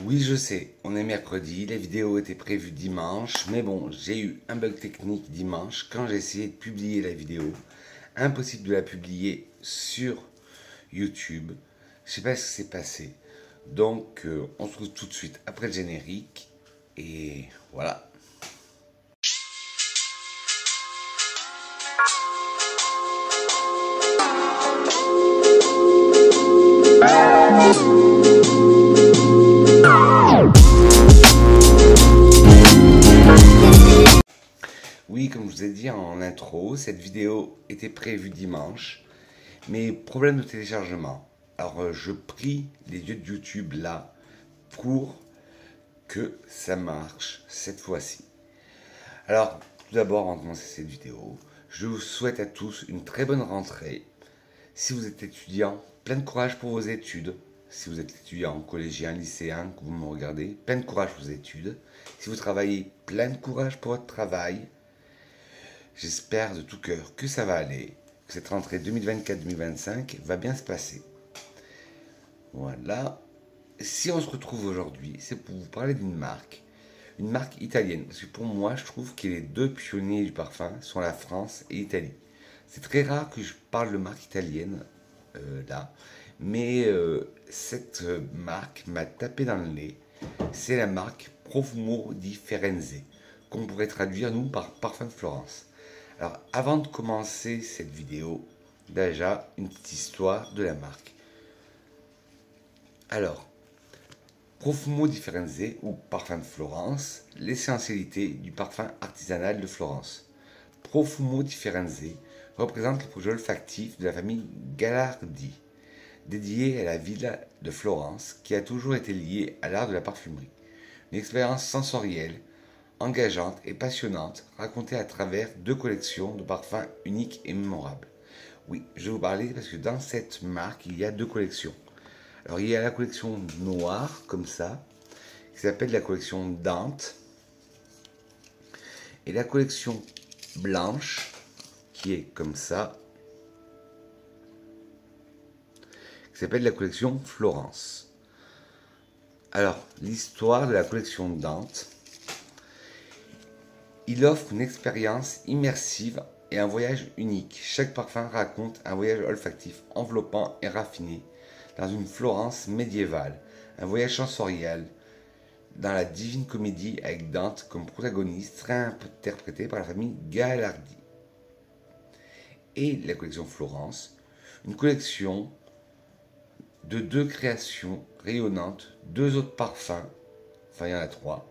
Oui, je sais, on est mercredi, la vidéo était prévue dimanche, mais bon, j'ai eu un bug technique dimanche quand j'ai essayé de publier la vidéo. Impossible de la publier sur YouTube. Je sais pas ce qui s'est passé. Donc, on se retrouve tout de suite après le générique. Et voilà. Oui, comme je vous ai dit en intro, cette vidéo était prévue dimanche, mais problème de téléchargement. Alors, je prie les dieux de YouTube là pour que ça marche cette fois-ci. Alors, tout d'abord, avant de commencer cette vidéo, je vous souhaite à tous une très bonne rentrée. Si vous êtes étudiant, plein de courage pour vos études. Si vous êtes étudiant, collégien, lycéen, que vous me regardez, plein de courage pour vos études. Si vous travaillez, plein de courage pour votre travail. J'espère de tout cœur que ça va aller, que cette rentrée 2024-2025 va bien se passer. Voilà. Si on se retrouve aujourd'hui, c'est pour vous parler d'une marque italienne. Parce que pour moi, je trouve que les deux pionniers du parfum sont la France et l'Italie. C'est très rare que je parle de marque italienne là, mais cette marque m'a tapé dans le nez. C'est la marque Profumo di Firenze, qu'on pourrait traduire nous par parfum de Florence. Alors, avant de commencer cette vidéo, déjà une petite histoire de la marque. Alors, Profumo di Firenze, ou parfum de Florence, l'essentialité du parfum artisanal de Florence. Profumo di Firenze représente le projet olfactif de la famille Gagliardi, dédié à la ville de Florence, qui a toujours été liée à l'art de la parfumerie. Une expérience sensorielle, engageante et passionnante, racontée à travers deux collections de parfums uniques et mémorables. Oui, je vais vous parler parce que dans cette marque, il y a deux collections. Alors, il y a la collection noire, comme ça, qui s'appelle la collection Dante, et la collection blanche, qui est comme ça, qui s'appelle la collection Florence. Alors, l'histoire de la collection Dante. Il offre une expérience immersive et un voyage unique. Chaque parfum raconte un voyage olfactif enveloppant et raffiné dans une Florence médiévale. Un voyage sensoriel dans la divine comédie avec Dante comme protagoniste, réinterprété par la famille Gagliardi. Et la collection Florence, une collection de deux créations rayonnantes, deux autres parfums, enfin il y en a trois,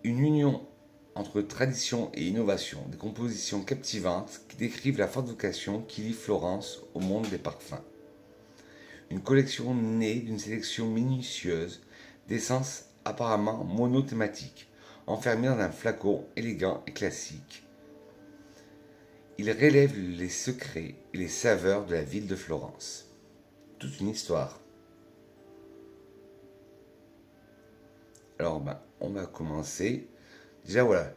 une union entre tradition et innovation, des compositions captivantes qui décrivent la forte vocation qui lie Florence au monde des parfums. Une collection née d'une sélection minutieuse d'essences apparemment monothématiques, enfermées dans un flacon élégant et classique. Il relève les secrets et les saveurs de la ville de Florence. Toute une histoire. Alors, on va commencer. Déjà, voilà.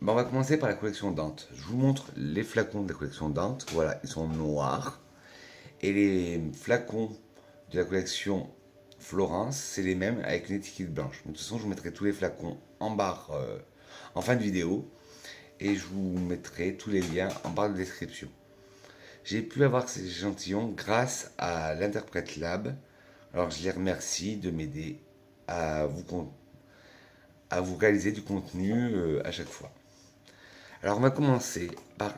On va commencer par la collection Dante. Je vous montre les flacons de la collection Dante. Voilà, ils sont noirs. Et les flacons de la collection Florence, c'est les mêmes avec une étiquette blanche. De toute façon, je vous mettrai tous les flacons en barre en fin de vidéo. Et je vous mettrai tous les liens en barre de description. J'ai pu avoir ces échantillons grâce à l'interprète Lab. Alors, je les remercie de m'aider à vous réaliser du contenu à chaque fois. Alors on va commencer par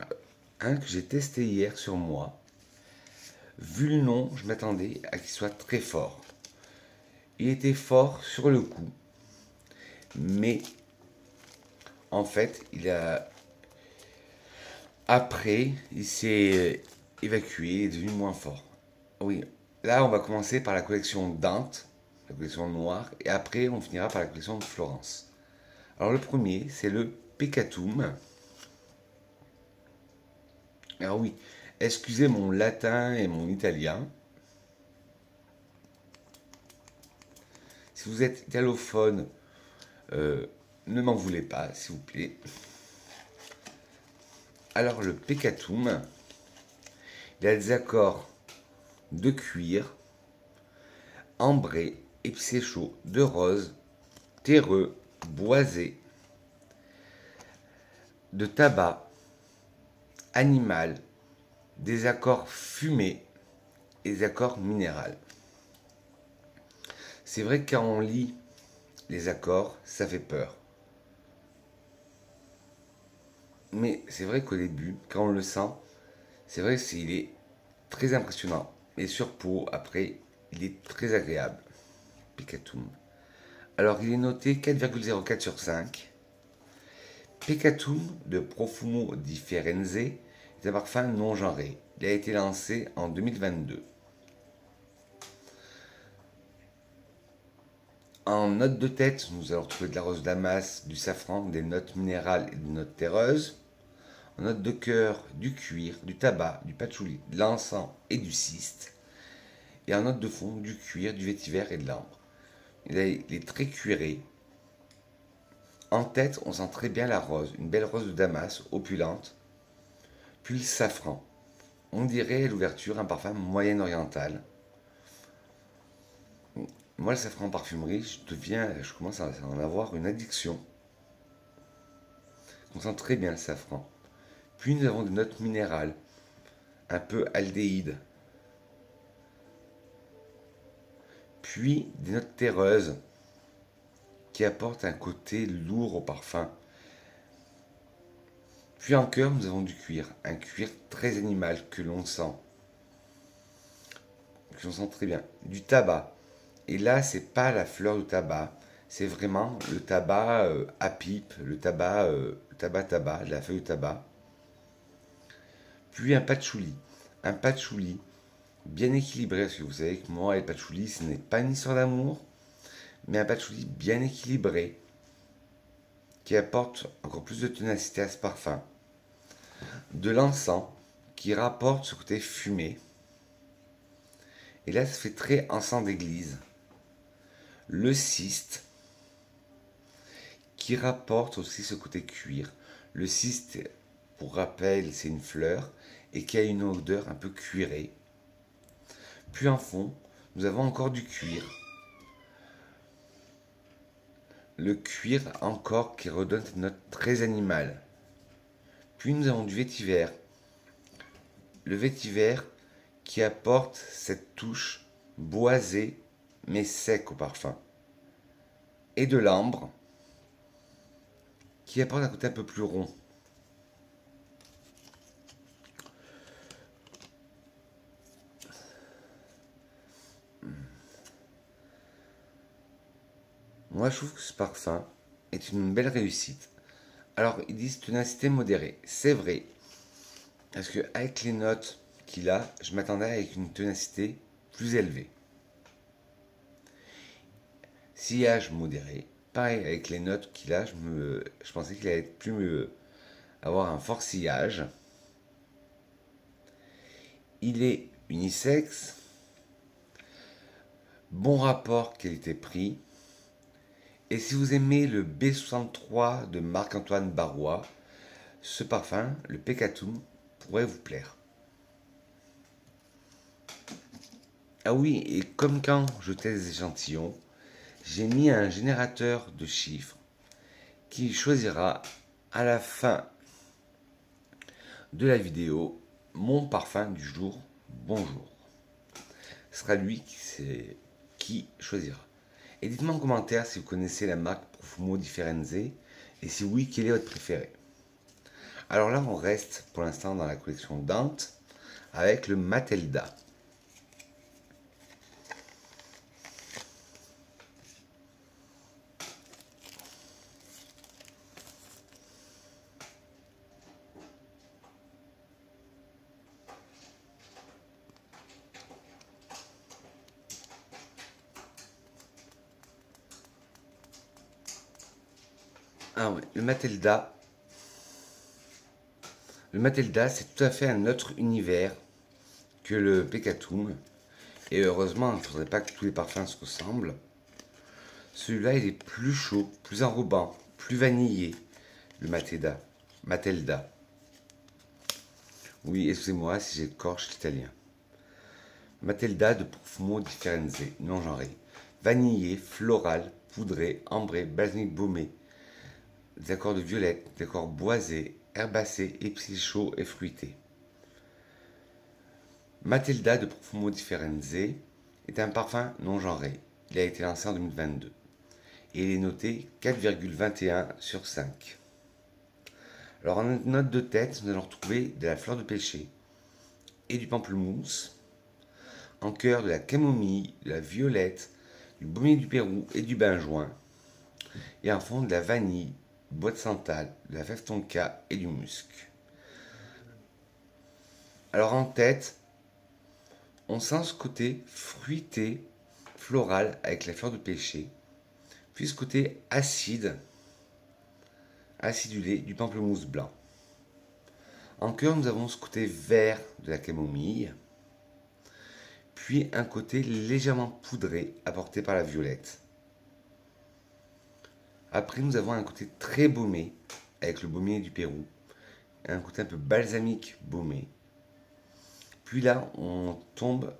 un que j'ai testé hier sur moi. Vu le nom, je m'attendais à qu'il soit très fort. Il était fort sur le coup, mais en fait, après, il s'est évacué, il est devenu moins fort. Oui, là on va commencer par la collection Dante, la collection noire, et après on finira par la collection de Florence. Alors le premier, c'est le Peccatum. Alors oui, excusez mon latin et mon italien. Si vous êtes italophone, ne m'en voulez pas, s'il vous plaît. Alors le Peccatum, il a des accords de cuir, ambré, épicé chaud, de rose, terreux, boisé, de tabac, animal, des accords fumés et des accords minérales. C'est vrai que quand on lit les accords, ça fait peur. Mais c'est vrai qu'au début, quand on le sent, c'est vrai qu'il est très impressionnant. Et sur peau, après, il est très agréable. Pecatum. Alors, il est noté 4,04 sur 5. Pecatum de Profumo di Firenze est un parfum non genré. Il a été lancé en 2022. En note de tête, nous allons retrouver de la rose damas, du safran, des notes minérales et des notes terreuses. En note de cœur, du cuir, du tabac, du patchouli, de l'encens et du cyste. Et en note de fond, du cuir, du vétiver et de l'ambre. Il est très cuiré. En tête, on sent très bien la rose, une belle rose de Damas, opulente, puis le safran. On dirait à l'ouverture un parfum moyen-oriental. Moi, le safran en parfumerie, je commence à en avoir une addiction. On sent très bien le safran. Puis nous avons des notes minérales, un peu aldéhydes. Puis des notes terreuses qui apportent un côté lourd au parfum. Puis en cœur, nous avons du cuir, un cuir très animal que l'on sent très bien. Du tabac. Et là, c'est pas la fleur du tabac, c'est vraiment le tabac à pipe, le tabac, tabac, la feuille de tabac. Puis un patchouli. Un patchouli bien équilibré, parce que vous savez que moi, le patchouli, ce n'est pas une histoire d'amour, mais un patchouli bien équilibré qui apporte encore plus de ténacité à ce parfum. De l'encens qui rapporte ce côté fumé. Et là, ça fait très encens d'église. Le cyste qui rapporte aussi ce côté cuir. Le cyste, pour rappel, c'est une fleur et qui a une odeur un peu cuirée. Puis en fond, nous avons encore du cuir. Le cuir encore qui redonne une note très animale. Puis nous avons du vétiver. Le vétiver qui apporte cette touche boisée mais sec au parfum. Et de l'ambre qui apporte un côté un peu plus rond. Moi, je trouve que ce parfum est une belle réussite. Alors, ils disent ténacité modérée. C'est vrai. Parce que avec les notes qu'il a, je m'attendais avec une ténacité plus élevée. Sillage modéré. Pareil, avec les notes qu'il a, je pensais qu'il allait être plus avoir un fort sillage. Il est unisexe. Bon rapport qualité-prix. Et si vous aimez le B63 de Marc-Antoine Barrois, ce parfum, le Pecatum, pourrait vous plaire. Ah oui, et comme quand je teste des échantillons, j'ai mis un générateur de chiffres qui choisira à la fin de la vidéo mon parfum du jour. Bonjour. Ce sera lui qui choisira. Et dites-moi en commentaire si vous connaissez la marque Profumo di Firenze et si oui, quel est votre préféré. Alors là, on reste pour l'instant dans la collection Dante avec le Matelda. Ah ouais, le Matelda. Le Matelda, c'est tout à fait un autre univers que le Pecatum. Et heureusement, il ne faudrait pas que tous les parfums se ressemblent. Celui-là, il est plus chaud, plus enrobant, plus vanillé, le Matelda. Oui, excusez-moi si j'écorche l'italien. Matelda de Profumo di Firenze, non genré. vanillé, floral, poudré, ambré, balsamique baumé, des accords de violette, des accords boisés, herbacés, épicé chaud et fruité. Matilda de Profumo Differenze est un parfum non genré. Il a été lancé en 2022 et il est noté 4,21 sur 5. Alors en note de tête, nous allons retrouver de la fleur de pêcher et du pamplemousse, en cœur de la camomille, de la violette, du baumier du Pérou et du benjoin, et en fond de la vanille, du bois de santal, de la fève tonka et du musc. Alors en tête, on sent ce côté fruité, floral avec la fleur de pêcher, puis ce côté acide, acidulé du pamplemousse blanc. En cœur, nous avons ce côté vert de la camomille, puis un côté légèrement poudré apporté par la violette. Après, nous avons un côté très baumé avec le baumier du Pérou, un côté un peu balsamique baumé. Puis là, on tombe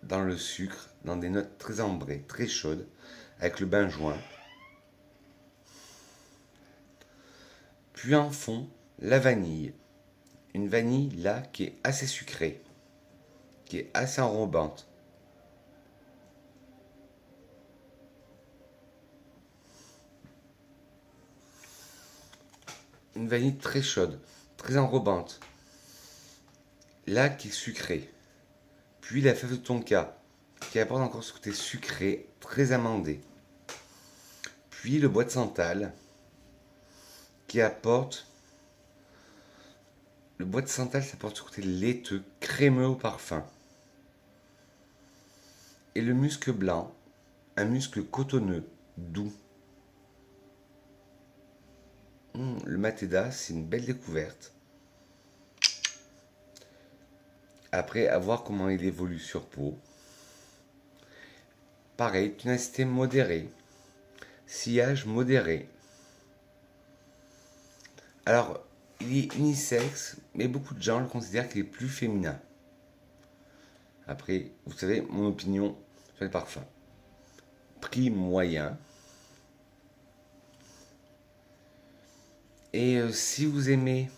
dans le sucre, dans des notes très ambrées, très chaudes, avec le benjoin. Puis en fond, la vanille. Une vanille là qui est assez sucrée, qui est assez enrobante. Une vanille très chaude, très enrobante. Là qui est sucrée. Puis la fève de tonka qui apporte encore ce côté sucré, très amandé. Puis le bois de santal qui apporte. Le bois de santal, ça apporte ce côté laiteux, crémeux au parfum. Et le musc blanc, un musc cotonneux, doux. Le Mateda, c'est une belle découverte. Après, à voir comment il évolue sur peau. Pareil, ténacité modérée. Sillage modéré. Alors, il est unisexe, mais beaucoup de gens le considèrent qu'il est plus féminin. Après, vous savez, mon opinion sur les parfums. Prix moyen. Et si vous aimez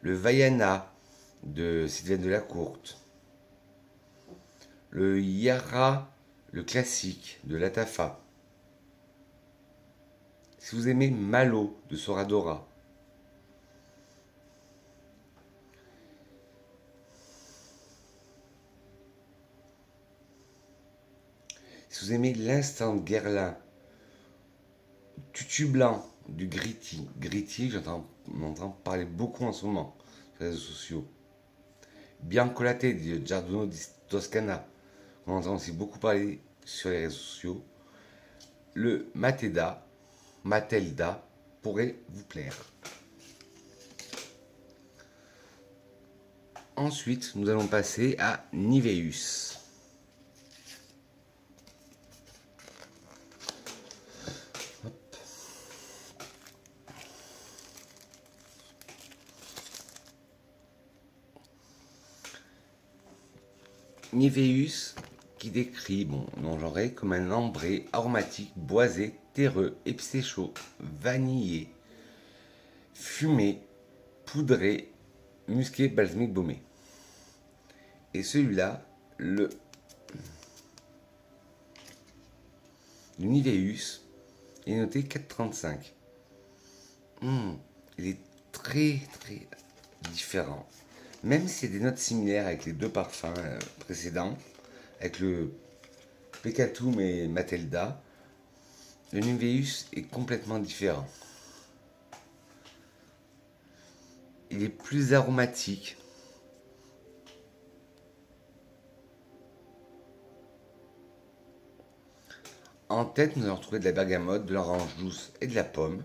le Vaiana de Sylvaine Delacourte, le Yara, le classique de Latafa, si vous aimez Malo de Soradora, si vous aimez l'instant de Guerlain, Tutu Blanc du Gritti, Gritti, on entend parler beaucoup en ce moment sur les réseaux sociaux, Biancolatte de Giardino di Toscana, on entend aussi beaucoup parler sur les réseaux sociaux. Le Mateda, Matelda, pourrait vous plaire. Ensuite, nous allons passer à Niveus. Niveus qui décrit, non genré, comme un ambré aromatique, boisé, terreux, épicé chaud, vanillé, fumé, poudré, musqué, balsamique baumé. Et celui-là, le Niveus, est noté 4,35. Il est très très différent. Même s'il y a des notes similaires avec les deux parfums précédents, avec le Pecatum et Matelda, le Niveus est complètement différent. Il est plus aromatique. En tête, nous allons retrouver de la bergamote, de l'orange douce et de la pomme.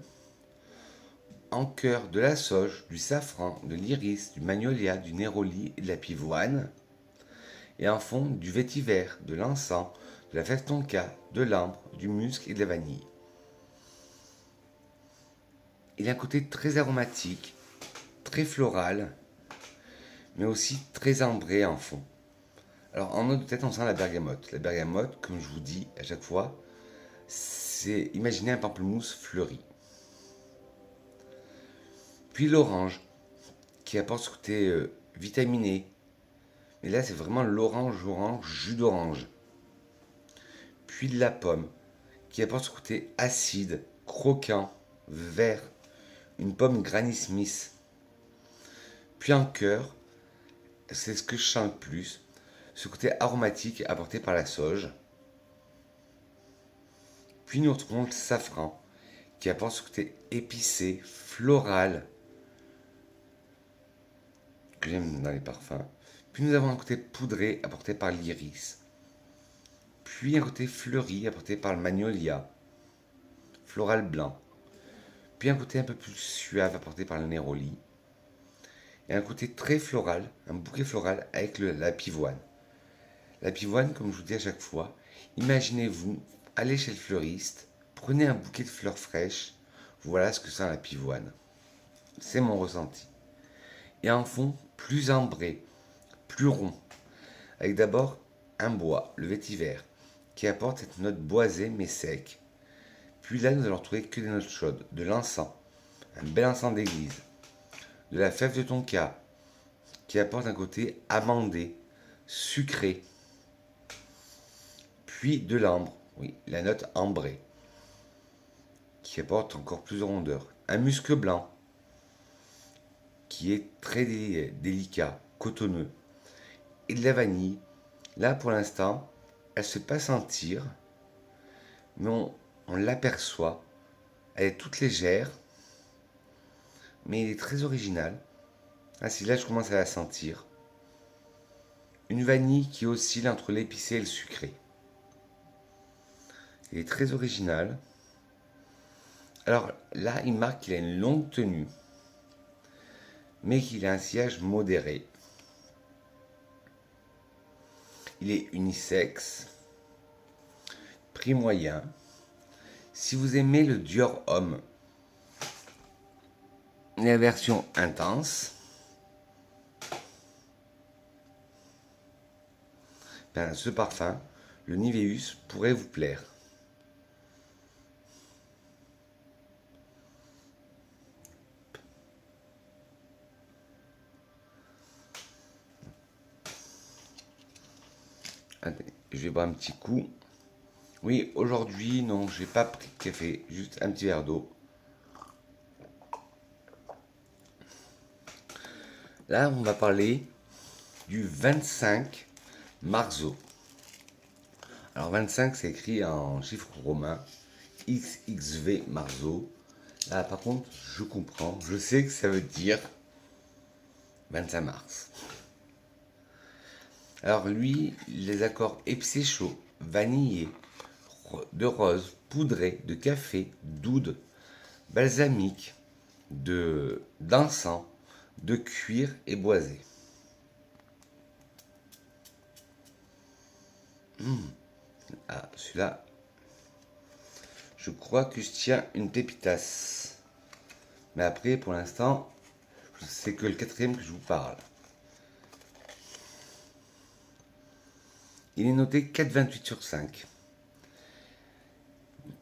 En cœur, de la sauge, du safran, de l'iris, du magnolia, du néroli et de la pivoine. Et en fond, du vétiver, de l'encens, de la fève tonka, de l'ambre, du musc et de la vanille. Il a un côté très aromatique, très floral, mais aussi très ambré en fond. Alors en note de tête, on sent la bergamote. La bergamote, comme je vous dis à chaque fois, c'est imaginez un pamplemousse fleuri. Puis l'orange, qui apporte ce côté vitaminé. Mais là, c'est vraiment l'orange, jus d'orange. Puis de la pomme, qui apporte ce côté acide, croquant, vert. Une pomme Granny Smith. Puis en cœur, c'est ce que je sens le plus, ce côté aromatique apporté par la sauge. Puis nous retrouvons le safran, qui apporte ce côté épicé, floral, que j'aime dans les parfums. Puis nous avons un côté poudré apporté par l'iris. Puis un côté fleuri apporté par le magnolia, floral blanc. Puis un côté un peu plus suave apporté par le néroli. Et un côté très floral, un bouquet floral avec la pivoine. La pivoine, comme je vous dis à chaque fois, imaginez-vous, allez chez le fleuriste, prenez un bouquet de fleurs fraîches, voilà ce que sent la pivoine. C'est mon ressenti. Et en fond, plus ambré, plus rond, avec d'abord un bois, le vétiver, qui apporte cette note boisée mais sec. Puis là, nous allons retrouver que des notes chaudes, de l'encens, un bel encens d'église, de la fève de tonka, qui apporte un côté amandé, sucré, puis de l'ambre, oui, la note ambrée, qui apporte encore plus de rondeur. Un musc blanc, qui est très délicat, cotonneux. Et de la vanille. Là, pour l'instant, elle ne se fait pas sentir, mais on l'aperçoit. Elle est toute légère, mais elle est très originale. Ah si, là, je commence à la sentir. Une vanille qui oscille entre l'épicé et le sucré. Elle est très originale. Alors là, il marque qu'il a une longue tenue, mais qu'il a un sillage modéré. Il est unisexe, prix moyen. Si vous aimez le Dior Homme, la version intense, ben, ce parfum, le Niveus, pourrait vous plaire. Attendez, je vais boire un petit coup. Oui, aujourd'hui, non, j'ai pas pris de café, juste un petit verre d'eau. Là, on va parler du 25 Marzo. Alors 25, c'est écrit en chiffres romains, XXV Marzo. Là, par contre, je comprends, je sais que ça veut dire 25 mars. Alors lui, les accords épicés chauds, vanillés, de rose, poudré, de café, d'oud, balsamique, d'encens, de cuir et boisé. Ah, celui-là, je crois que je tiens une pépitasse. Mais après, pour l'instant, c'est que le quatrième que je vous parle. Il est noté 4,28 sur 5.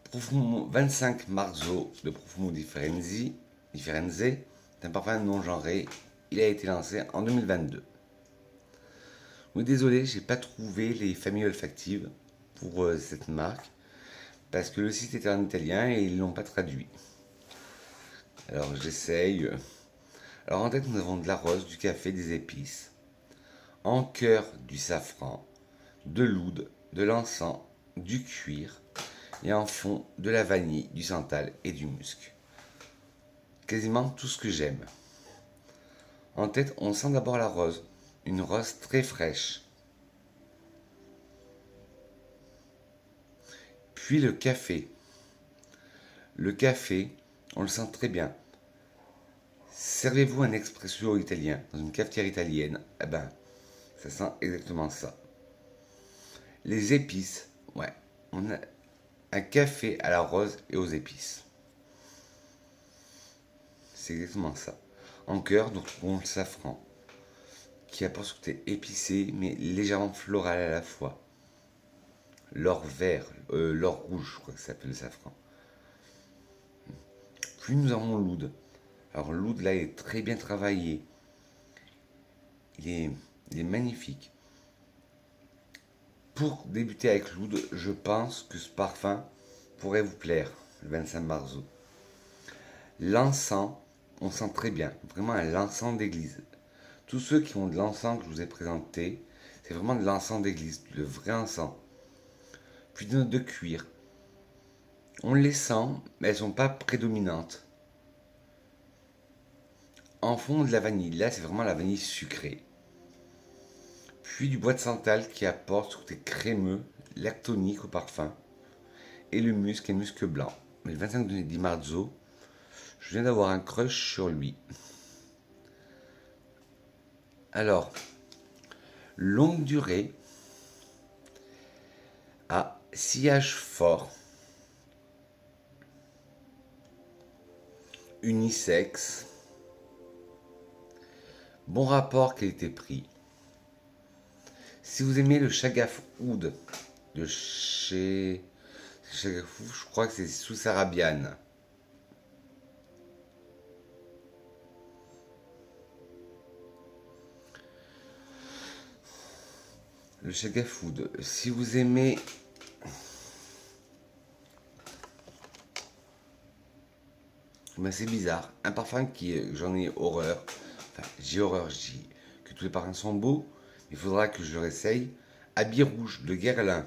Profumo 25 Marzo de Profumo Differenze, c'est un parfum non genré. Il a été lancé en 2022. Oui, désolé, j'ai pas trouvé les familles olfactives pour cette marque parce que le site était en italien et ils l'ont pas traduit. Alors j'essaye. Alors en tête, nous avons de la rose, du café, des épices. En cœur, du safran, de l'oud, de l'encens, du cuir. Et en fond, de la vanille, du santal et du musc. Quasiment tout ce que j'aime. En tête, on sent d'abord la rose. Une rose très fraîche. Puis le café. Le café, on le sent très bien. Servez-vous un espresso italien dans une cafetière italienne, eh ben, ça sent exactement ça. Les épices, ouais, on a un café à la rose et aux épices. C'est exactement ça. En cœur, nous trouvons le safran, qui apporte ce côté épicé mais légèrement floral à la fois. L'or vert, l'or rouge, je crois que ça s'appelle le safran. Puis nous avons l'oud. Alors l'oud là il est très bien travaillé. Il est, il est magnifique. Pour débuter avec l'oud, je pense que ce parfum pourrait vous plaire, le 25 Marzo. L'encens, on sent très bien, vraiment un encens d'église. Tous ceux qui ont de l'encens que je vous ai présenté, c'est vraiment de l'encens d'église, le vrai encens. Puis des notes de cuir. On les sent, mais elles ne sont pas prédominantes. En fond de la vanille, là c'est vraiment la vanille sucrée. Puis du bois de santal qui apporte ce côté crémeux, lactonique au parfum. Et le musc blanc. Mais le 25 di Marzo, je viens d'avoir un crush sur lui. Alors, longue durée, à sillage fort, unisexe, bon rapport qualité-prix. Si vous aimez le Chagaf Oud de chez Chagaf Oud, je crois que c'est sous Sarabian. Le Chagaf Oud, si vous aimez mais c'est bizarre, un parfum qui j'en ai horreur. Enfin, j'ai horreur, je dis que tous les parfums sont beaux, il faudra que je le réessaye. Habit rouge de Guerlain.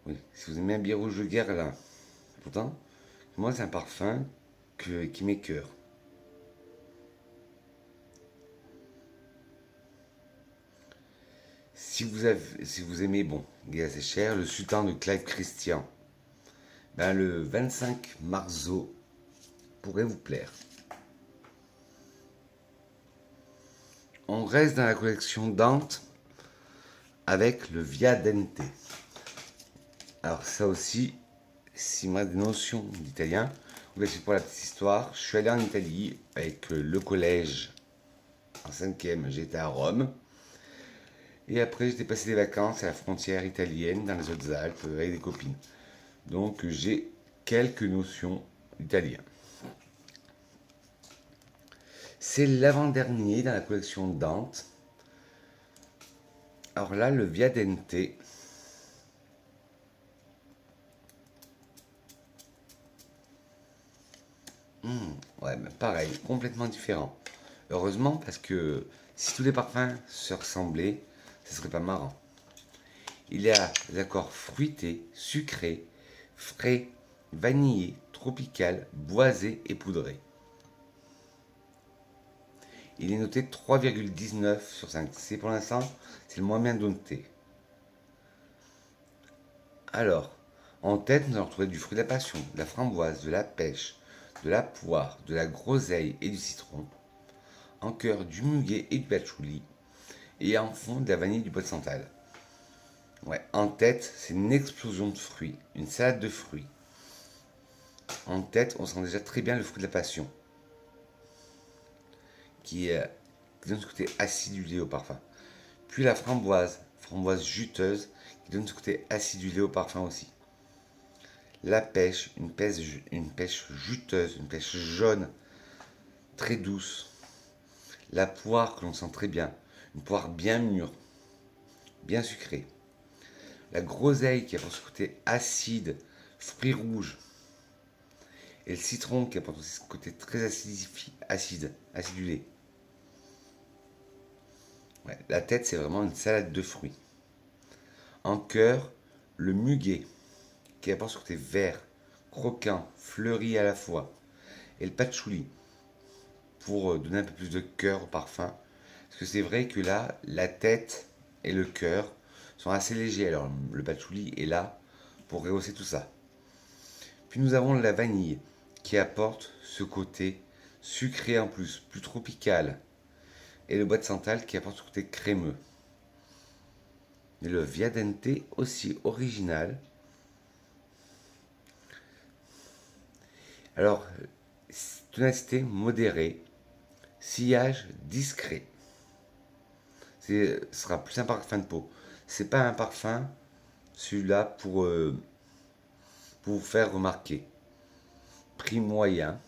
Oui, si vous aimez Habit rouge de Guerlain. Pourtant, moi c'est un parfum qui m'écœure. Si vous aimez, bon, il est assez cher, le sultan de Clive Christian, ben le 25 Marzo pourrait vous plaire. On reste dans la collection Dante avec le Via Dente. Alors ça aussi, si moi des notions d'italien, c'est pour la petite histoire, je suis allé en Italie avec le collège en 5e, j'étais à Rome. Et après, j'étais passé des vacances à la frontière italienne, dans les Hautes-Alpes, avec des copines. Donc, j'ai quelques notions d'italien. C'est l'avant-dernier dans la collection Dante. Alors là, le Via Dente. Ouais, mais pareil, complètement différent. Heureusement, parce que si tous les parfums se ressemblaient, ce serait pas marrant. Il y a des accords fruités, sucrés, frais, vanillés, tropical, boisé et poudré. Il est noté 3,19 sur 5. C'est pour l'instant, c'est le moins bien noté. Alors, en tête, nous allons retrouver du fruit de la passion, de la framboise, de la pêche, de la poire, de la groseille et du citron. En cœur, du muguet et du patchouli. Et en fond, de la vanille et du bois de santal. Ouais, en tête, c'est une explosion de fruits, une salade de fruits. En tête, on sent déjà très bien le fruit de la passion, qui donne ce côté acidulé au parfum. Puis la framboise, framboise juteuse, qui donne ce côté acidulé au parfum aussi. La pêche, une pêche juteuse, une pêche jaune, très douce. La poire que l'on sent très bien, une poire bien mûre, bien sucrée. La groseille qui apporte ce côté acide, fruits rouges. Et le citron qui apporte aussi ce côté très acidulé. Ouais, la tête, c'est vraiment une salade de fruits. En cœur, le muguet qui apporte ce côté vert, croquant, fleuri à la fois. Et le patchouli pour donner un peu plus de cœur au parfum. Parce que c'est vrai que là, la tête et le cœur sont assez légers. Alors le patchouli est là pour rehausser tout ça. Puis nous avons la vanille qui apporte ce côté sucré en plus, plus tropical. Et le bois de santal qui apporte ce côté crémeux. Et le Via Dente aussi original. Alors, tonalité modérée, sillage discret. Ce sera plus un parfum de peau. C'est pas un parfum, celui-là, pour vous faire remarquer. Prix moyen.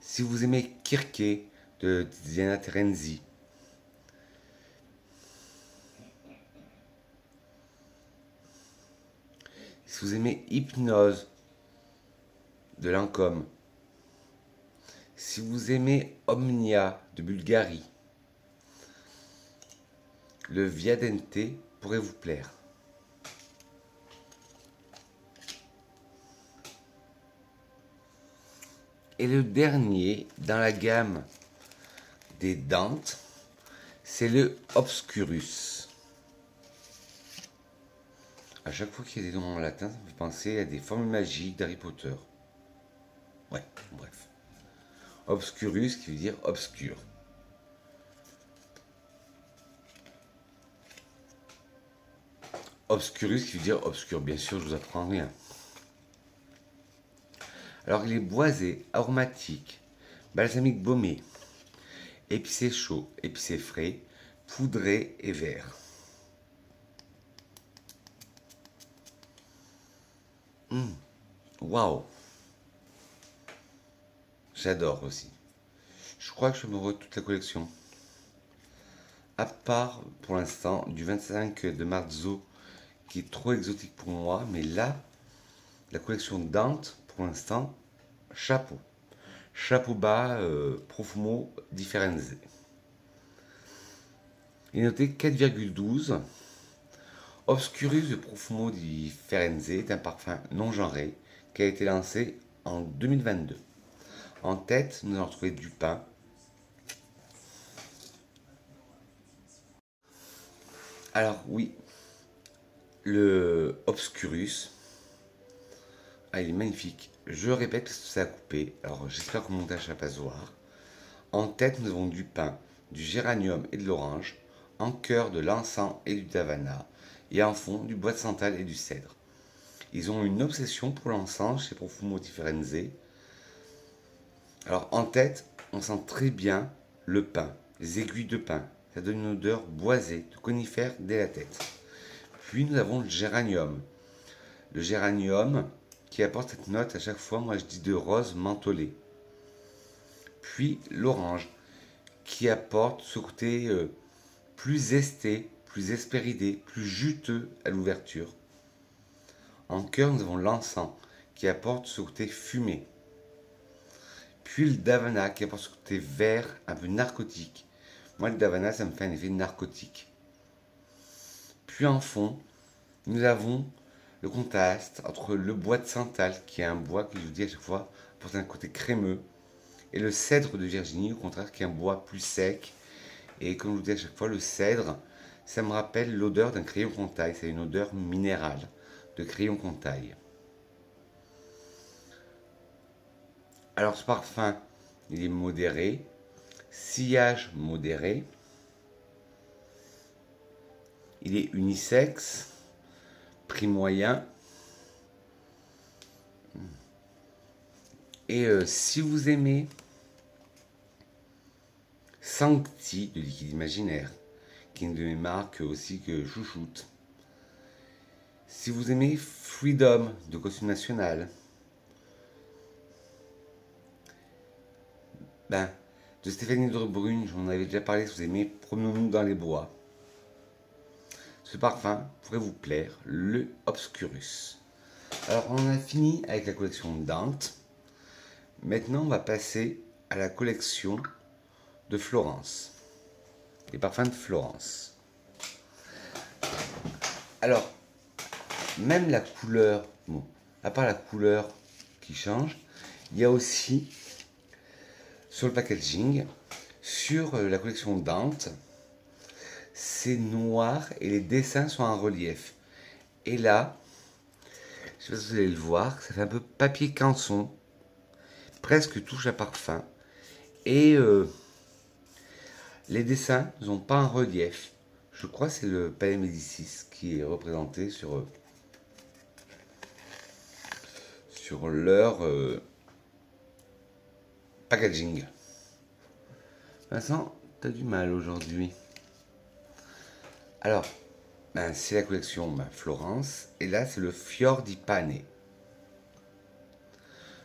Si vous aimez Kirke de Diana Terenzi, si vous aimez Hypnose de Lancôme, si vous aimez Omnia de Bulgarie, le Viadente pourrait vous plaire. Et le dernier dans la gamme des Dantes, c'est le Obscurus. À chaque fois qu'il y a des noms en latin, ça me fait penser à des formules magiques d'Harry Potter. Ouais, bref. Obscurus qui veut dire obscur. Obscurus qui veut dire obscur, bien sûr, je vous apprends rien. Alors il est boisé, aromatique, balsamique baumé, épicé chaud, épicé frais, poudré et vert. Waouh! J'adore aussi. Je crois que je me revois toute la collection. À part pour l'instant du 25 de Marzo qui est trop exotique pour moi, mais là, la collection Dante, pour l'instant, chapeau. Chapeau bas, Profumo Differenze. Il est noté 4,12. Obscurus de Profumo Differenze est un parfum non genré qui a été lancé en 2022. En tête, nous allons retrouver Dupin. Alors oui, le Obscurus, il est magnifique. Je répète parce que ça a coupé. Alors j'espère que mon montage va pas se voir. En tête, nous avons du pin, du géranium et de l'orange. En cœur, de l'encens et du davana. Et en fond, du bois de santal et du cèdre. Ils ont une obsession pour l'encens chez Profumo Differenze. Alors en tête, on sent très bien le pin, les aiguilles de pin. Ça donne une odeur boisée de conifère dès la tête. Puis nous avons le géranium. Le géranium qui apporte cette note à chaque fois, moi je dis de rose mentholé. Puis l'orange qui apporte ce côté plus zesté, plus hespéridé, plus juteux à l'ouverture. En cœur, nous avons l'encens qui apporte ce côté fumé. Puis le davana qui apporte ce côté vert, un peu narcotique. Moi, le davana, ça me fait un effet narcotique. Puis en fond, nous avons le contraste entre le bois de santal, qui est un bois qui, je vous dis à chaque fois, apporte un côté crémeux, et le cèdre de Virginie, au contraire, qui est un bois plus sec. Et comme je vous dis à chaque fois, le cèdre, ça me rappelle l'odeur d'un crayon contail. C'est une odeur minérale de crayon contail. Alors ce parfum, il est modéré, sillage modéré, il est unisexe, prix moyen. Et si vous aimez Sancti de Liquide Imaginaire, qui est une de mes marques aussi que je chouchoute. Si vous aimez Freedom de Costume National, de Stéphanie Drebrune, j'en avais déjà parlé, si vous aimez Promenons-nous dans les bois. Ce parfum pourrait vous plaire, le Obscurus. Alors on a fini avec la collection Dante. Maintenant on va passer à la collection de Florence. Les parfums de Florence. Alors, même la couleur, bon, à part la couleur qui change, il y a aussi sur le packaging, sur la collection Dante, c'est noir et les dessins sont en relief. Et là, je ne sais pas si vous allez le voir, ça fait un peu papier canson, presque touche à parfum. Et les dessins ne sont pas en relief. Je crois que c'est le Palais Médicis qui est représenté sur leur packaging. Vincent, t'as du mal aujourd'hui. Alors, ben, c'est la collection Florence, et là c'est le Fior di Pane.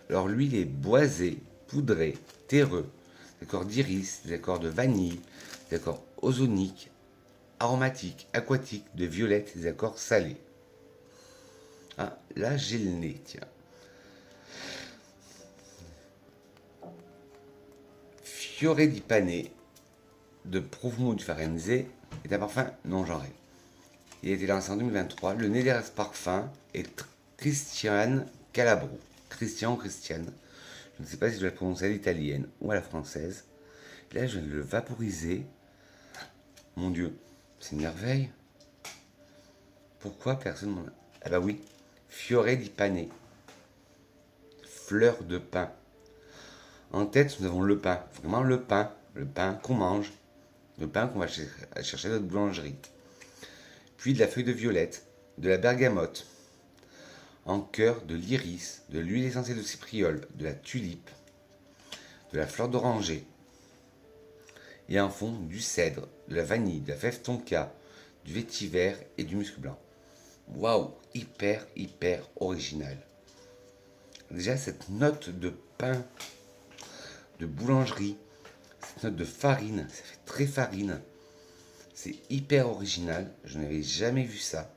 Alors lui, il est boisé, poudré, terreux, des accords d'iris, des accords de vanille, des accords ozoniques, aromatiques, aquatiques, de violette, des accords salés. Ah, là j'ai le nez, tiens. Fiore di Pane de Profumo di Firenze est un parfum non genré. Il a été lancé en 2023. Le nez derrière ce parfum est Christian Calabro. Christian ou Christiane. Je ne sais pas si je dois le prononcer à l'italienne ou à la française. Là, je viens de le vaporiser. Mon Dieu, c'est une merveille. Pourquoi personne m'en a... Ah bah oui, Fiore di Pane. Fleur de pain. En tête, nous avons le pain. Vraiment le pain qu'on mange. Le pain qu'on va chercher dans notre boulangerie. Puis de la feuille de violette, de la bergamote, en cœur de l'iris, de l'huile essentielle de cypriole, de la tulipe, de la fleur d'oranger, et en fond du cèdre, de la vanille, de la fève tonka, du vétiver et du musc blanc. Waouh, hyper original. Déjà cette note de pain, de boulangerie, cette note de farine, ça fait très farine. C'est hyper original, je n'avais jamais vu ça.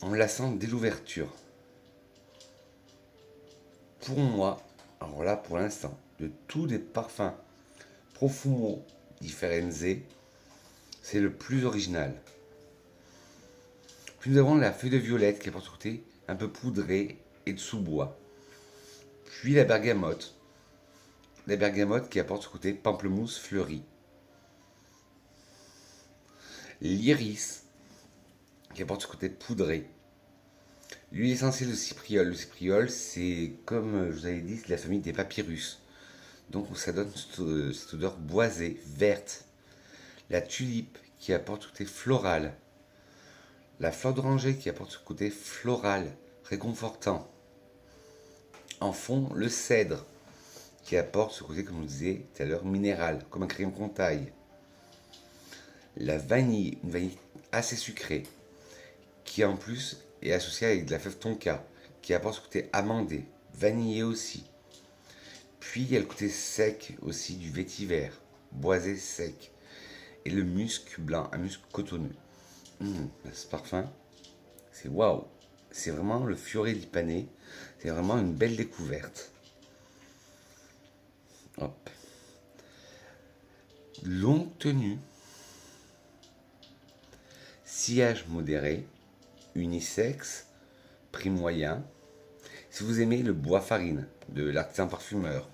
On la sent dès l'ouverture. Pour moi, alors là pour l'instant, de tous les parfums Profumo di Firenze, c'est le plus original. Puis nous avons la feuille de violette qui apporte ce côté un peu poudré et de sous-bois. Puis la bergamote. La bergamote qui apporte ce côté pamplemousse fleuri. L'iris qui apporte ce côté poudré. L'huile essentielle de cypriole. Le cypriole, c'est comme je vous avais dit, c'est de la famille des papyrus. Donc ça donne cette odeur boisée, verte. La tulipe qui apporte ce côté floral. La fleur d'oranger qui apporte ce côté floral, réconfortant. En fond, le cèdre qui apporte ce côté, comme je vous disais tout à l'heure, minéral, comme un crayon qu'on taille. La vanille, une vanille assez sucrée, qui en plus est associée avec de la fève tonka, qui apporte ce côté amandé, vanillé aussi. Puis il y a le côté sec aussi du vétiver, boisé sec. Et le musc blanc, un musc cotonneux. Ce parfum, c'est waouh! C'est vraiment le Fiore di Pane, c'est vraiment une belle découverte. Hop. Longue tenue, sillage modéré, unisexe, prix moyen. Si vous aimez le bois farine de l'artisan parfumeur,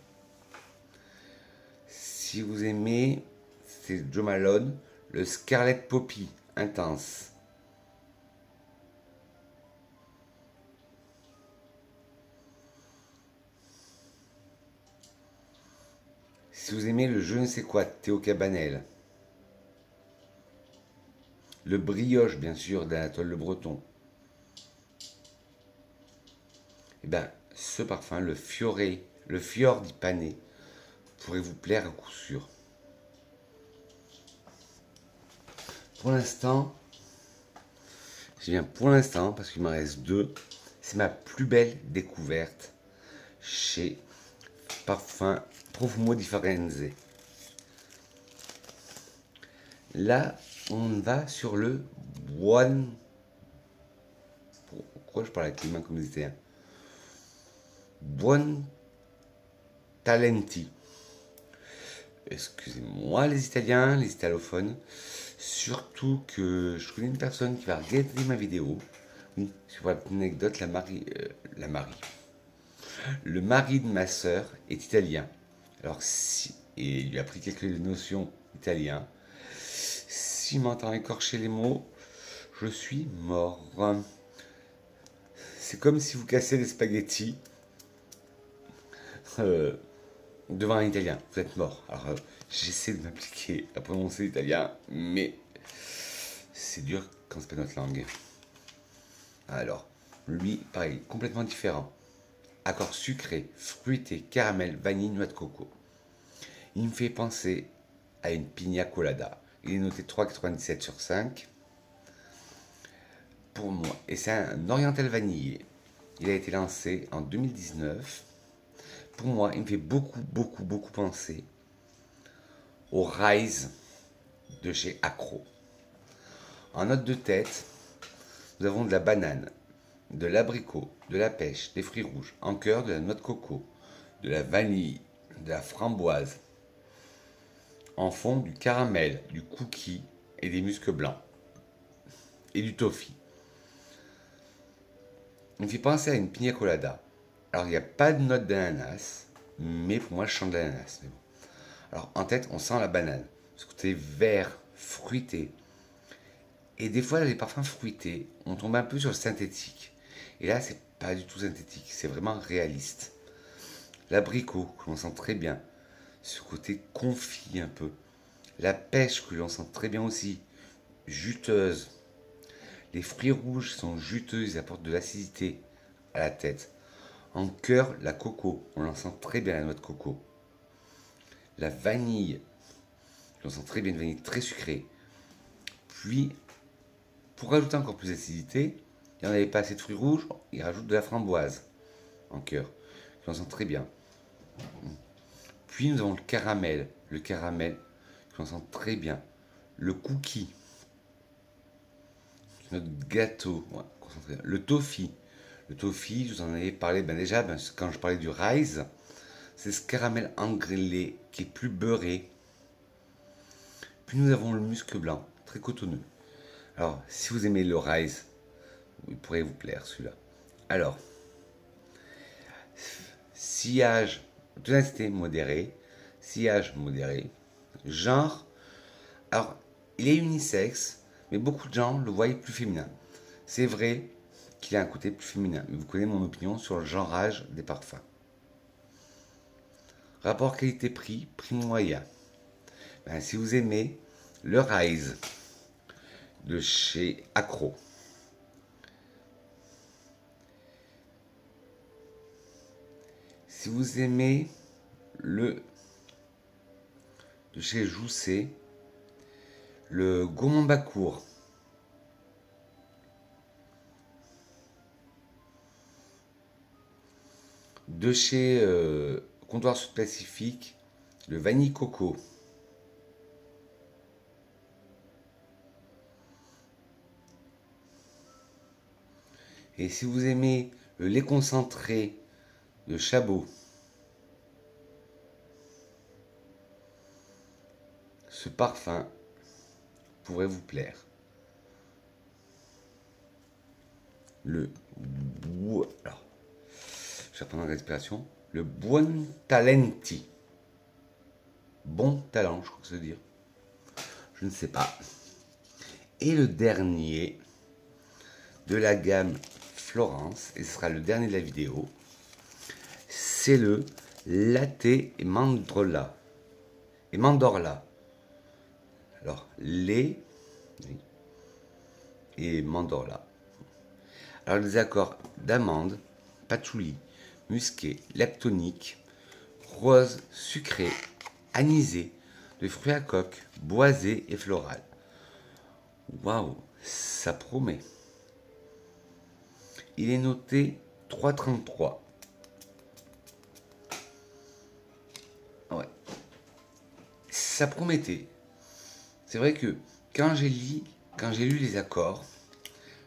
si vous aimez, c'est Jo Malone, le Scarlet Poppy intense. Si vous aimez le je ne sais quoi de Théo Cabanel, le brioche bien sûr d'Anatole Le Breton, et bien ce parfum, le Fior di Pane, pourrait vous plaire à coup sûr. Pour l'instant, je dis bien pour l'instant parce qu'il m'en reste deux, c'est ma plus belle découverte chez Parfum Profumo di Firenze. Là, on va sur le Buon. Pourquoi je parle avec les mains comme des Italiens? Buon Talenti. Excusez-moi les Italiens, les italophones. Surtout que je connais une personne qui va regarder ma vidéo. Oui, pour la petite anecdote, le mari de ma sœur est italien. Alors si, et il lui a appris quelques notions italiennes. S'il m'entend écorcher les mots, je suis mort. C'est comme si vous cassez des spaghettis devant un italien. Vous êtes mort. Alors j'essaie de m'appliquer à prononcer l'italien, mais c'est dur quand c'est pas notre langue. Alors, lui, pareil, complètement différent. Accord sucré, fruité, caramel, vanille, noix de coco. Il me fait penser à une pina colada. Il est noté 3,97 sur 5 pour moi. Et c'est un oriental vanillé. Il a été lancé en 2019. Pour moi, il me fait beaucoup penser au Rise de chez Acro. En note de tête, nous avons de la banane, de l'abricot, de la pêche, des fruits rouges, en cœur de la noix de coco, de la vanille, de la framboise, en fond du caramel, du cookie et des muscs blancs et du toffee. Il me fait penser à une pina colada. Alors il n'y a pas de note d'ananas, mais pour moi je sens de l'ananas. Bon. Alors en tête, on sent la banane, ce côté vert, fruité. Et des fois, les parfums fruités, on tombe un peu sur le synthétique. Et là, c'est pas du tout synthétique, c'est vraiment réaliste. L'abricot, que l'on sent très bien, ce côté confit un peu. La pêche, que l'on sent très bien aussi, juteuse. Les fruits rouges sont juteux, ils apportent de l'acidité à la tête. En cœur, la coco, on l'en sent très bien, la noix de coco. La vanille, on sent très bien une vanille très sucrée. Puis, pour rajouter encore plus d'acidité, il n'y en avait pas assez de fruits rouges, il rajoute de la framboise en cœur. On sent très bien. Puis nous avons le caramel, qu'on sent très bien. Le cookie, notre gâteau, ouais, concentré. Le toffee, je vous en avais parlé, déjà, quand je parlais du Rise, c'est ce caramel engrêlé qui est plus beurré. Puis nous avons le musc blanc, très cotonneux. Alors, si vous aimez le Rise, il pourrait vous plaire celui-là. Alors, sillage, tonalité modérée, sillage modéré, genre, alors, il est unisexe, mais beaucoup de gens le voient plus féminin. C'est vrai qu'il a un côté plus féminin, mais vous connaissez mon opinion sur le genrage des parfums. Rapport qualité-prix, prix moyen. Si vous aimez le Rise de chez Acro, si vous aimez le de chez Jousset, le Gaumont Bacourt, de chez Comptoir Sud Pacifique, le Vanille Coco, et si vous aimez le lait concentré de Chabot, ce parfum pourrait vous plaire. Alors, je vais prendre la respiration. Le Buon Talenti. Bon talent, je crois que ça veut dire. Je ne sais pas. Et le dernier de la gamme Florence, et ce sera le dernier de la vidéo, c'est le Latte et Mandorla. Alors, lait et Mandorla. Alors, des accords d'amande, patchouli, musqué, lactonique, rose, sucré, anisé, de fruits à coque, boisé et floral. Waouh, ça promet. Il est noté 3,33. Ouais. Ça promettait. C'est vrai que quand j'ai lu les accords,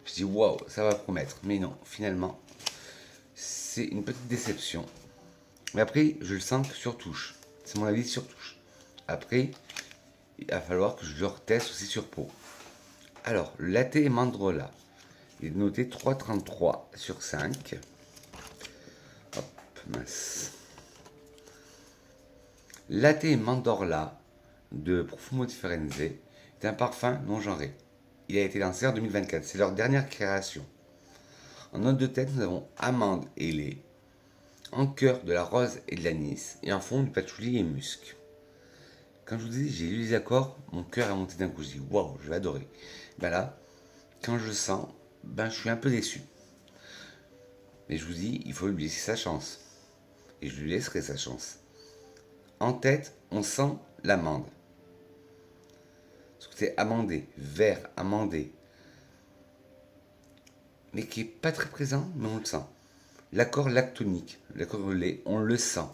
je dis waouh, ça va promettre. Mais non, finalement, c'est une petite déception. Mais après, je le sens que sur touche. C'est mon avis sur touche. Après, il va falloir que je le reteste aussi sur peau. Alors, le latte et mandorla. Il est noté 3,33 sur 5. Hop, mince. Latte et mandorla de Profumo di Firenze est un parfum non genré. Il a été lancé en 2024. C'est leur dernière création. En note de tête, nous avons amande et lait. En cœur, de la rose et de l'anis. Et en fond, du patchouli et musc. Quand je vous dis, j'ai lu les accords, mon cœur a monté d'un coup. Je dis, waouh, je vais adorer. Ben là, quand je le sens, je suis un peu déçu. Mais je vous dis, il faut lui laisser sa chance. Et je lui laisserai sa chance. En tête, on sent l'amande. Ce côté amandé, vert, amandé. Mais qui est pas très présent, mais on le sent. L'accord lactonique, l'accord lait, on le sent.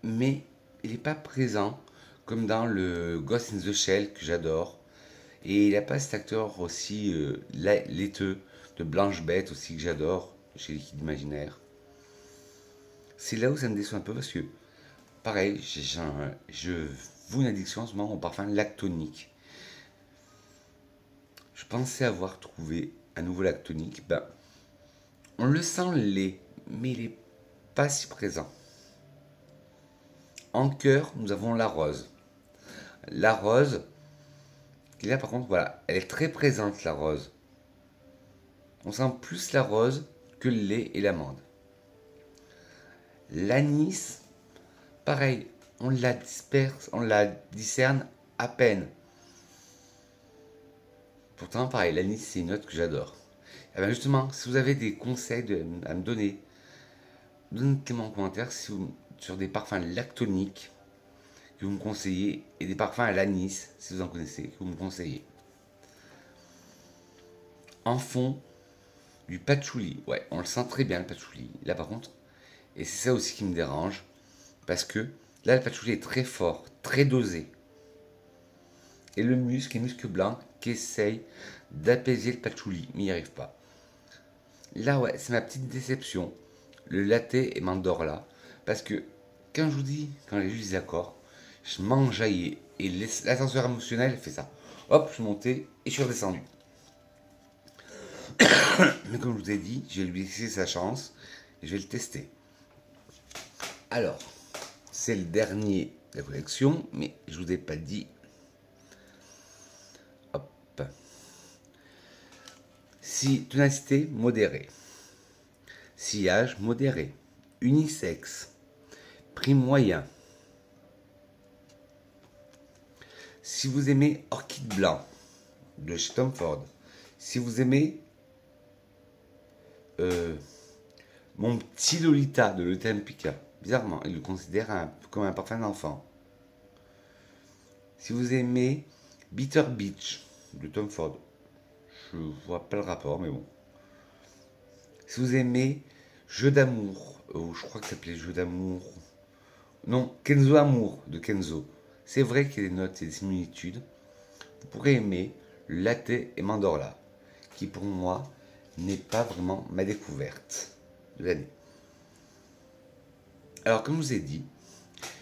Mais il n'est pas présent comme dans le Ghost in the Shell que j'adore. Et il n'a pas cet acteur aussi laiteux de Blanche Bête aussi que j'adore chez Liquide Imaginaire. C'est là où ça me déçoit un peu parce que, pareil, je vous une addiction en ce moment au parfum lactonique. Je pensais avoir trouvé un nouveau lactonique. Ben, on le sent lait, mais il n'est pas si présent. En cœur, nous avons la rose. La rose, là par contre, voilà, elle est très présente la rose. On sent plus la rose que le lait et l'amande. L'anis, pareil, on la disperse, on la discerne à peine. Pourtant, pareil, l'anis, c'est une note que j'adore. Et bien justement, si vous avez des conseils à me donner, donnez-moi en commentaire sur des parfums lactoniques que vous me conseillez et des parfums à l'anis, si vous en connaissez, que vous me conseillez. En fond, du patchouli. Ouais, on le sent très bien le patchouli. Là par contre, et c'est ça aussi qui me dérange, parce que là le patchouli est très fort, très dosé. Et le musc est musc blanc qui essaye d'apaiser le patchouli, mais il n'y arrive pas. Là ouais, c'est ma petite déception. Le latte et mandorla, parce que quand je vous dis, quand j'ai lu les accords, je m'enjaillais. Et l'ascenseur émotionnel fait ça. Hop, je suis monté et je suis redescendu. Mais comme je vous ai dit, je vais lui laisser sa chance et je vais le tester. Alors, c'est le dernier de la collection, mais je vous ai pas dit. Hop. Si ténacité modérée, sillage modéré, unisexe, prix moyen. Si vous aimez Orchide Blanc de chez Tom Ford, si vous aimez mon petit Lolita de Lolita Empika, bizarrement, il le considère comme un parfum d'enfant. Si vous aimez Bitter Beach de Tom Ford, je vois pas le rapport, mais bon. Si vous aimez Jeu d'amour, je crois que ça s'appelait Jeu d'amour, non, Kenzo Amour de Kenzo. C'est vrai qu'il y a des notes et des similitudes. Vous pourrez aimer Latte et Mandorla, qui pour moi n'est pas vraiment ma découverte de l'année. Alors comme je vous ai dit,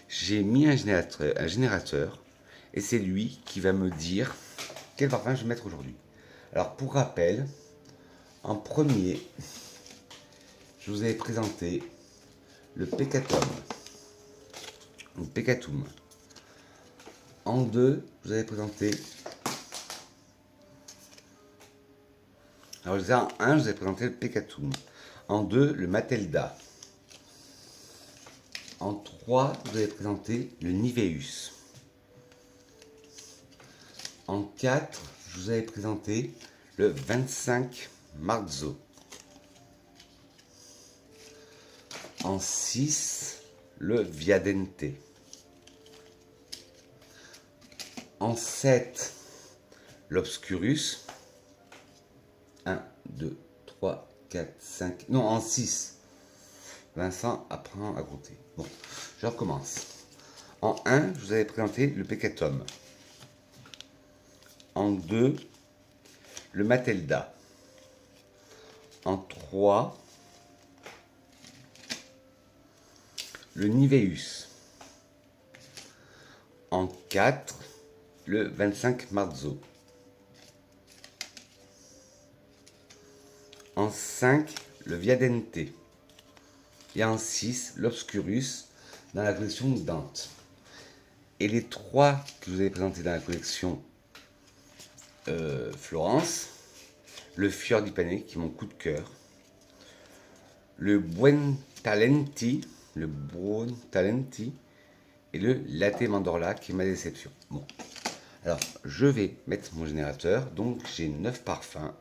j'ai mis un générateur et c'est lui qui va me dire quel parfum je vais mettre aujourd'hui. Alors pour rappel, en premier, je vous avais présenté le Peccatum. Le Peccatum. En deux, je vous avais présenté. Alors en un, je vous avais présenté le Peccatum. En deux, le Matelda. En trois, je vous avais présenté le Niveus. En 4, je vous avais présenté le 25 Marzo. En 6, le Viadente. En 7, l'Obscurus. 1, 2, 3, 4, 5. Non, en 6. Vincent apprend à compter. Bon, je recommence. En 1, je vous avais présenté le Peccatum. En 2, le Matelda. En 3, le Niveus. En 4, le 25 Marzo. En 5, le Viadente. Et en 6, l'Obscurus dans la collection Dante. Et les 3 que je vous ai présentés dans la collection Florence, le Fior di Pane qui est mon coup de cœur, le Buontalenti et le Latte Mandorla qui est ma déception. Bon, alors je vais mettre mon générateur, donc j'ai 9 parfums.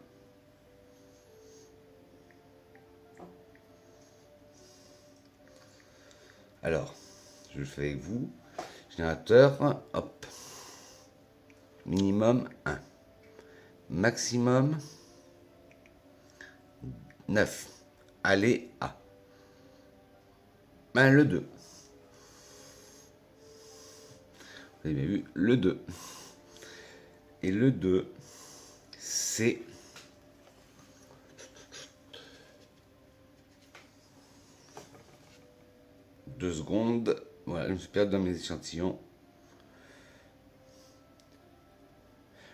Alors, je le fais avec vous. Générateur, hop. Minimum 1. Maximum 9. Allez, A. Ben, le 2. Vous avez bien vu, le 2. Et le 2, c'est... Deux secondes. Voilà, je me suis perdu dans mes échantillons.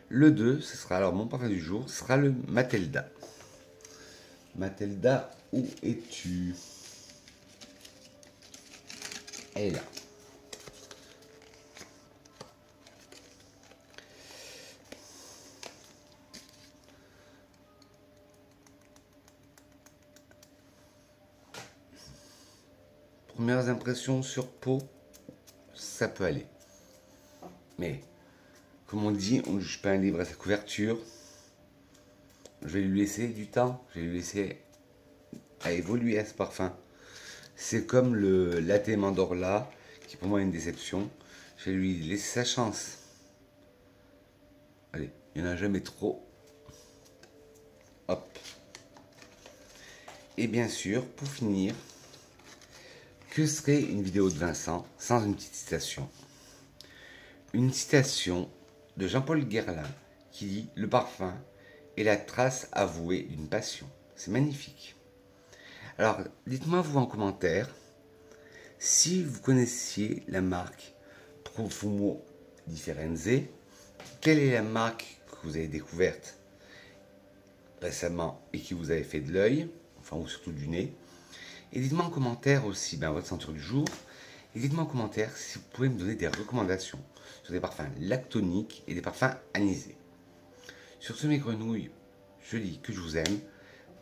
Le 2, ce sera alors mon parfum du jour, ce sera le Mathilda. Mathilda, où es-tu? Elle est là. Premières impressions sur peau, ça peut aller. Mais, comme on dit, on ne juge pas un livre à sa couverture. Je vais lui laisser du temps, je vais lui laisser à évoluer à ce parfum. C'est comme le latte Mandorla, qui pour moi est une déception. Je vais lui laisser sa chance. Allez, il n'y en a jamais trop. Hop. Et bien sûr, pour finir, que serait une vidéo de Vincent sans une petite citation? Une citation de Jean-Paul Guerlain qui dit « Le parfum est la trace avouée d'une passion ». C'est magnifique. Alors, dites-moi vous en commentaire si vous connaissiez la marque Profumo Differenze. Quelle est la marque que vous avez découverte récemment et qui vous avez fait de l'œil, enfin ou surtout du nez? Et dites-moi en commentaire aussi votre senteur du jour. Et dites-moi en commentaire si vous pouvez me donner des recommandations sur des parfums lactoniques et des parfums anisés. Sur ce, mes grenouilles, je dis que je vous aime.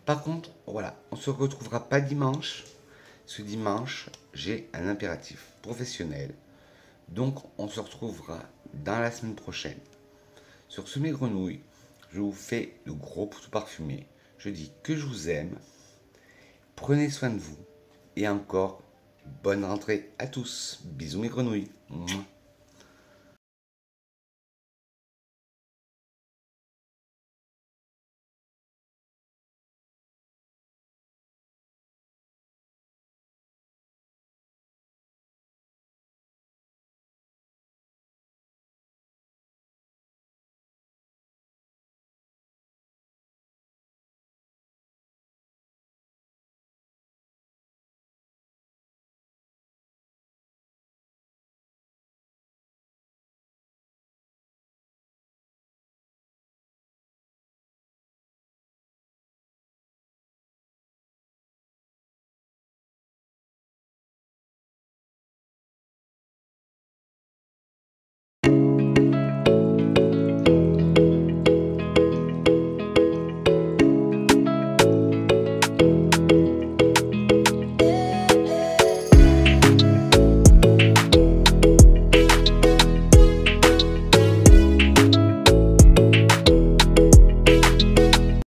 Par contre, voilà, on ne se retrouvera pas dimanche. Ce dimanche, j'ai un impératif professionnel. Donc, on se retrouvera dans la semaine prochaine. Sur ce, mes grenouilles, je vous fais de gros poutous parfumés. Je dis que je vous aime. Prenez soin de vous. Et encore, bonne rentrée à tous. Bisous mes grenouilles. Mouah.